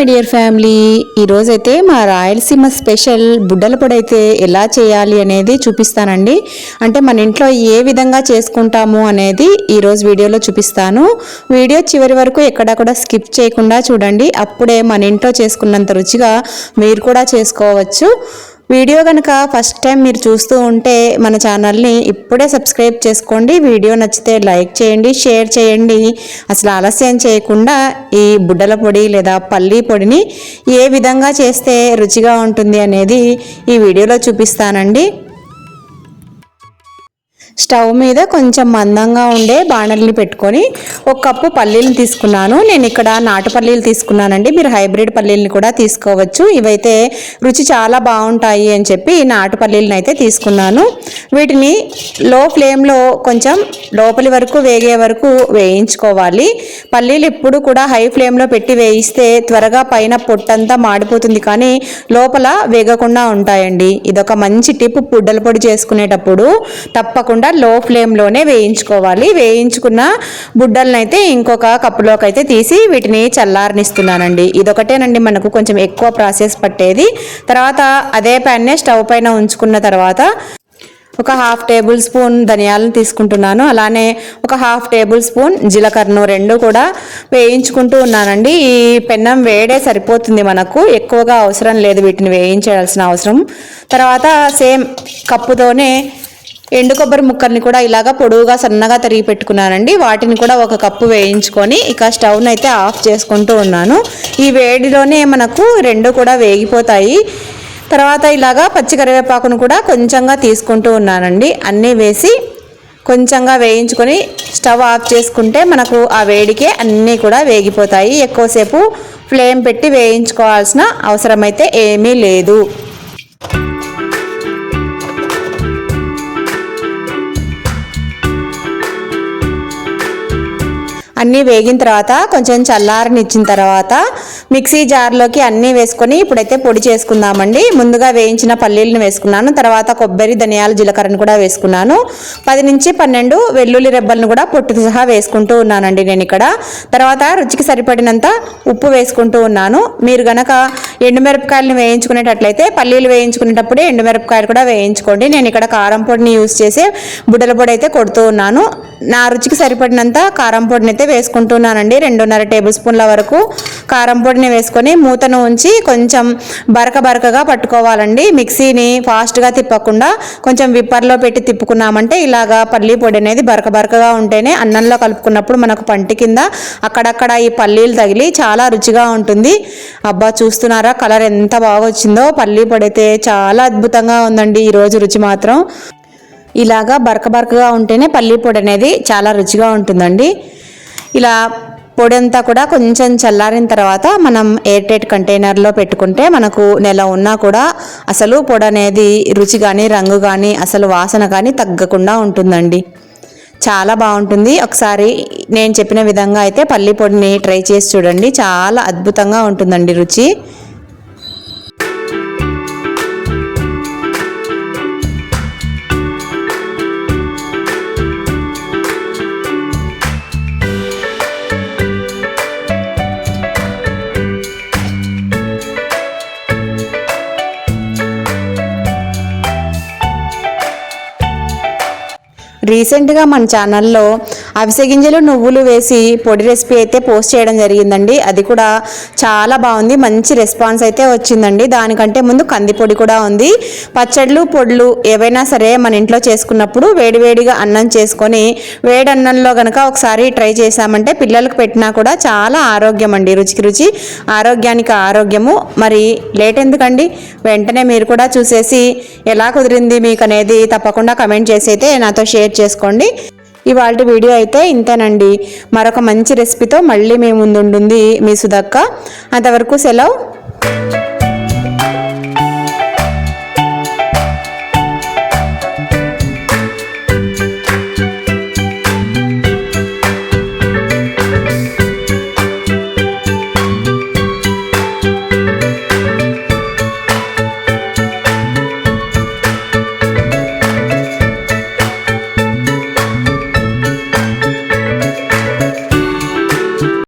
My dear family, ఈరోజైతే మా Rayalaseema special బుడ్డల పొడి అయితే ఎలా చేయాలి అనేది చూపిస్తానండి. అంటే మన ఇంట్లో ఏ విధంగా చేసుకుంటాము అనేది ఈరోజు వీడియోలో చూపిస్తాను. వీడియో చివరి వరకు ఎక్కడా కూడా స్కిప్ చేయకుండా చూడండి. అప్పుడే మన ఇంట్లో చేసుకున్నంత రుచిగా మీరు కూడా చేసుకోవచ్చు. వీడియో కనుక ఫస్ట్ టైం మీరు చూస్తూ ఉంటే మన ఛానల్ని ఇప్పుడే సబ్స్క్రైబ్ చేసుకోండి. వీడియో నచ్చితే లైక్ చేయండి, షేర్ చేయండి. అసలు ఆలస్యం చేయకుండా ఈ బుడ్డల పొడి లేదా పల్లీ పొడిని ఏ విధంగా చేస్తే రుచిగా ఉంటుంది అనేది ఈ వీడియోలో చూపిస్తానండి. స్టవ్ మీద కొంచెం మందంగా ఉండే బాణలిని పెట్టుకొని ఒక కప్పు పల్లీలను తీసుకున్నాను. నేను ఇక్కడ నాటు పల్లీలు తీసుకున్నానండి. మీరు హైబ్రిడ్ పల్లీలను కూడా తీసుకోవచ్చు. ఇవైతే రుచి చాలా బాగుంటాయి అని చెప్పి నాటు పల్లీలను అయితే తీసుకున్నాను. వీటిని లో ఫ్లేమ్లో కొంచెం లోపలి వరకు వేగే వరకు వేయించుకోవాలి. పల్లీలు ఎప్పుడు కూడా హై ఫ్లేమ్లో పెట్టి వేయిస్తే త్వరగా పైన పొట్టంతా మాడిపోతుంది, కానీ లోపల వేగకుండా ఉంటాయండి. ఇదొక మంచి టిప్. బుడ్డల పొడి చేసుకునేటప్పుడు తప్పకుండా లో ఫ్లేమ్లోనే వేయించుకోవాలి. వేయించుకున్న బుడ్డలను అయితే ఇంకొక కప్పులోకి అయితే తీసి వీటిని చల్లారనిస్తున్నానండి. ఇదొకటేనండి మనకు కొంచెం ఎక్కువ ప్రాసెస్ పట్టేది. తర్వాత అదే ప్యాన్నే స్టవ్ పైన ఉంచుకున్న తర్వాత ఒక 1/2 టేబుల్ స్పూన్ ధనియాలను తీసుకుంటున్నాను. అలానే ఒక 1/2 టేబుల్ స్పూన్ జీలకర్రను రెండు కూడా వేయించుకుంటూ ఉన్నానండి. ఈ పెన్నం వేడే సరిపోతుంది, మనకు ఎక్కువగా అవసరం లేదు వీటిని వేయించాల్సిన అవసరం. తర్వాత సేమ్ కప్పుతోనే ఎండు కొబ్బరి ముక్కల్ని కూడా ఇలాగా పొడవుగా సన్నగా తరిగి పెట్టుకున్నానండి. వాటిని కూడా ఒక కప్పు వేయించుకొని ఇక స్టవ్ని అయితే ఆఫ్ చేసుకుంటూ ఉన్నాను. ఈ వేడిలోనే మనకు రెండు కూడా వేగిపోతాయి. తర్వాత ఇలాగా పచ్చి కరివేపాకును కూడా కొంచెంగా తీసుకుంటూ ఉన్నానండి. అన్నీ వేసి కొంచెంగా వేయించుకొని స్టవ్ ఆఫ్ చేసుకుంటే మనకు ఆ వేడికే అన్నీ కూడా వేగిపోతాయి. ఎక్కువసేపు ఫ్లేమ్ పెట్టి వేయించుకోవాల్సిన అవసరం అయితే ఏమీ లేదు. అన్నీ వేగిన తర్వాత కొంచెం చల్లారనిచ్చిన తర్వాత మిక్సీ జార్లోకి అన్నీ వేసుకొని ఇప్పుడైతే పొడి చేసుకుందామండి. ముందుగా వేయించిన పల్లీలను వేసుకున్నాను. తర్వాత కొబ్బరి, ధనియాలు, జీలకర్రను కూడా వేసుకున్నాను. 10 నుంచి 12 వెల్లుల్లి రెబ్బలను కూడా పొట్టుతో సహా వేసుకుంటూ ఉన్నానండి నేను ఇక్కడ. తర్వాత రుచికి సరిపడినంత ఉప్పు వేసుకుంటూ ఉన్నాను. మీరు గనక ఎండుమిరపకాయలను వేయించుకునేటట్లయితే పల్లీలు వేయించుకునేటప్పుడే ఎండుమిరపకాయలు కూడా వేయించుకోండి. నేను ఇక్కడ కారం పొడిని యూజ్ చేసి బుడ్డల పొడి అయితే కొడుతూ ఉన్నాను. నా రుచికి సరిపడినంత కారం పొడిని అయితే వేసుకుంటున్నానండి. 2.5 టేబుల్ స్పూన్ల వరకు కారం పొడిని వేసుకొని మూతను ఉంచి కొంచెం బరకగా పట్టుకోవాలండి. మిక్సీని ఫాస్ట్గా తిప్పకుండా కొంచెం విప్పర్లో పెట్టి తిప్పుకున్నామంటే ఇలాగా పల్లీ పొడి అనేది బరకగా ఉంటేనే అన్నంలో కలుపుకున్నప్పుడు మనకు పంటి కింద అక్కడక్కడ ఈ పల్లీలు తగిలి చాలా రుచిగా ఉంటుంది. అబ్బా, చూస్తున్నారా కలర్ ఎంత బాగా వచ్చిందో. పల్లీ పొడి అయితే చాలా అద్భుతంగా ఉందండి ఈరోజు రుచి మాత్రం. ఇలాగా బరకగా ఉంటేనే పల్లీ పొడి అనేది చాలా రుచిగా ఉంటుందండి. ఇలా పొడి అంతా కూడా కొంచెం చల్లారిన తర్వాత మనం ఎయిర్ టైట్ కంటైనర్లో పెట్టుకుంటే మనకు నెల ఉన్నా కూడా అసలు పొడి అనేది రుచి కానీ రంగు కానీ అసలు వాసన కానీ తగ్గకుండా ఉంటుందండి. చాలా బాగుంటుంది. ఒకసారి నేను చెప్పిన విధంగా అయితే పల్లీ పొడిని ట్రై చేసి చూడండి. చాలా అద్భుతంగా ఉంటుందండి రుచి. రీసెంట్గా మన ఛానల్లో అవిసె గింజలు, నువ్వులు వేసి పొడి రెసిపీ అయితే పోస్ట్ చేయడం జరిగిందండి. అది కూడా చాలా బాగుంది, మంచి రెస్పాన్స్ అయితే వచ్చిందండి. దానికంటే ముందు కందిపొడి కూడా ఉంది. పచ్చళ్ళు, పొడులు ఏవైనా సరే మన ఇంట్లో చేసుకున్నప్పుడు వేడివేడిగా అన్నం చేసుకొని వేడి అన్నంలో కనుక ఒకసారి ట్రై చేసామంటే పిల్లలకు పెట్టినా కూడా చాలా ఆరోగ్యం అండి. రుచికి రుచి, ఆరోగ్యానికి ఆరోగ్యము. మరి లేట్ ఎందుకండి, వెంటనే మీరు కూడా చూసేసి ఎలా కుదిరింది మీకు అనేది తప్పకుండా కమెంట్ చేసి అయితే నాతో షేర్ చేసుకోండి. ఇవాళ వీడియో అయితే ఇంతేనండి. మరొక మంచి రెసిపీతో మళ్ళీ మీ ముందుంటుంది మీ సుధక్క. అంతవరకు సెలవు.